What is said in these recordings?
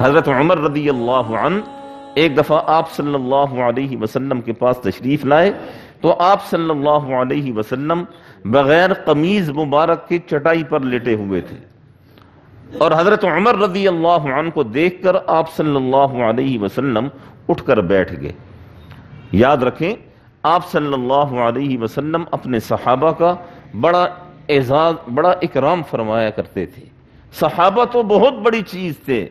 حضرت عمر رضی اللہ عنہ ایک دفعہ آپ صلی اللہ علیہ وسلم کے پاس تشریف لائے تو آپ صلی اللہ علیہ وسلم بغیر قمیض مبارک کے چٹائی پر لیٹے ہوئے تھے، اور حضرت عمر رضی اللہ عنہ کو دیکھ کر آپ صلی اللہ علیہ وسلم اٹھ کر بیٹھ گئے۔ یاد رکھیں آپ صلی اللہ علیہ وسلم اپنے صحابہ کا بڑا اعزاز، بڑا اکرام فرمایا کرتے تھے۔ صحابہ تو بہت بڑی چیز تھے،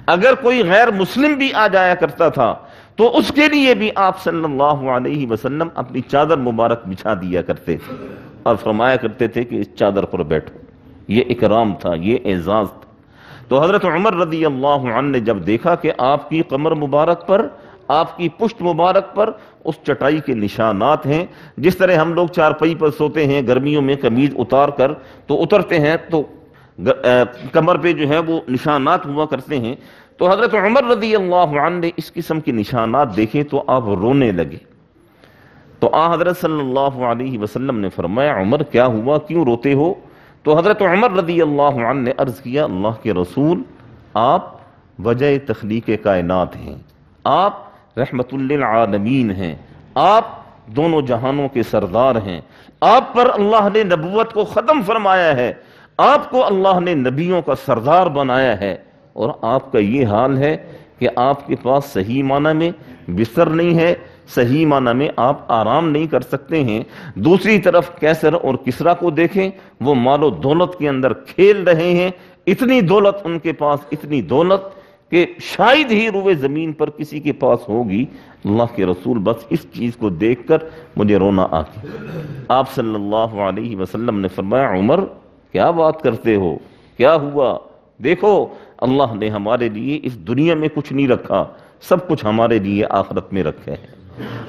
اگر کوئی غیر مسلم بھی آ جایا کرتا تھا تو اس کے لیے بھی آپ صلی اللہ علیہ وسلم اپنی چادر مبارک بچھا دیا کرتے تھے اور فرمایا کرتے تھے کہ اس چادر پر بیٹھو۔ یہ اکرام تھا، یہ اعزاز تھا۔ تو حضرت عمر رضی اللہ عنہ نے جب دیکھا کہ آپ کی کمر مبارک پر، آپ کی پشت مبارک پر اس چٹائی کے نشانات ہیں، جس طرح ہم لوگ چارپائی پر سوتے ہیں گرمیوں میں قمیض اتار کر تو اترتے ہیں تو کمر پہ جو ہے وہ نشانات ہوا کرتے ہیں، تو حضرت عمر رضی اللہ عنہ نے اس قسم کے نشانات دیکھے تو آپ رونے لگے۔ تو حضرت صلی اللہ علیہ وسلم نے فرمایا عمر کیا ہوا، کیوں روتے ہو؟ تو حضرت عمر رضی اللہ عنہ نے عرض کیا اللہ کے رسول آپ وجہ تخلیق کائنات ہیں، آپ رحمت للعالمین ہیں، آپ دونوں جہانوں کے سردار ہیں، آپ پر اللہ نے نبوت کو ختم فرمایا ہے، آپ کو اللہ نے نبیوں کا سردار بنایا ہے، اور آپ کا یہ حال ہے کہ آپ کے پاس صحیح معنی میں بستر نہیں ہے، صحیح معنی میں آپ آرام نہیں کر سکتے ہیں۔ دوسری طرف کیسر اور کسرا کو دیکھیں، وہ مال و دولت کے اندر کھیل رہے ہیں، اتنی دولت ان کے پاس، اتنی دولت کہ شاید ہی روئے زمین پر کسی کے پاس ہوگی۔ اللہ کے رسول بس اس چیز کو دیکھ کر مجھے رونا آ گیا۔ آپ صلی اللہ علیہ وسلم نے فرمایا عمر کیا بات کرتے ہو، کیا ہوا؟ دیکھو اللہ نے ہمارے لیے اس دنیا میں کچھ نہیں رکھا، سب کچھ ہمارے لیے آخرت میں رکھا ہے،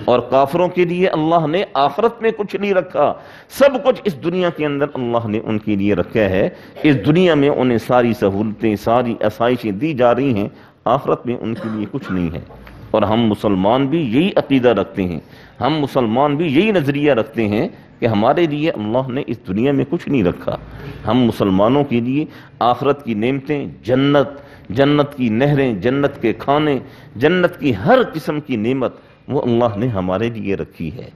اور کافروں کے لیے اللہ نے آخرت میں کچھ نہیں رکھا، سب کچھ اس دنیا کے اندر اللہ نے ان کے لیے رکھا ہے۔ اس دنیا میں انہیں ساری سہولتیں، ساری آسائشیں دی جا رہی ہیں، آخرت میں ان کے لیے کچھ نہیں ہے۔ اور ہم مسلمان بھی یہی عقیدہ رکھتے ہیں، ہم مسلمان بھی یہی نظریہ رکھتے ہیں کہ ہمارے لیے اللہ نے اس دنیا میں کچھ نہیں رکھا۔ ہم مسلمانوں کے لیے آخرت کی نعمتیں، جنت، جنت کی نہریں، جنت کے کھانے، جنت کی ہر قسم کی نعمت وہ اللہ نے ہمارے لیے رکھی ہے۔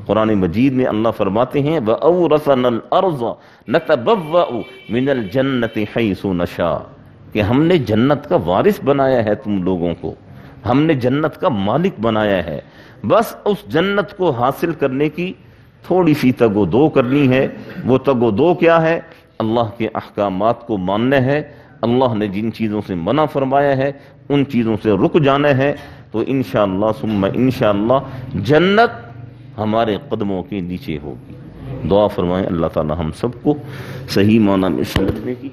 قرآن مجید میں اللہ فرماتے ہیں وَأَوْرَثَنَا الْأَرْضَ نَتَبَوَّأُ مِنَ الْجَنَّةِ حَيْثُ نَشَاءُ، کہ ہم نے جنت کا وارث بنایا ہے تم لوگوں کو، ہم نے جنت کا مالک بنایا ہے، بس اس جنت کو حاصل کرنے کی تھوڑی سی تگ و دو کرنی ہے۔ وہ تگ و دو کیا ہے؟ اللہ کے احکامات کو ماننا ہے، اللہ نے جن چیزوں سے منع فرمایا ہے ان چیزوں سے رک جانا ہے، تو انشاءاللہ ثم انشاءاللہ جنت ہمارے قدموں کے نیچے ہوگی۔ دعا فرمائیں اللہ تعالی ہم سب کو صحیح معنی میں سمجھنے کی،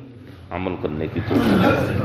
عمل کرنے کی توفیق۔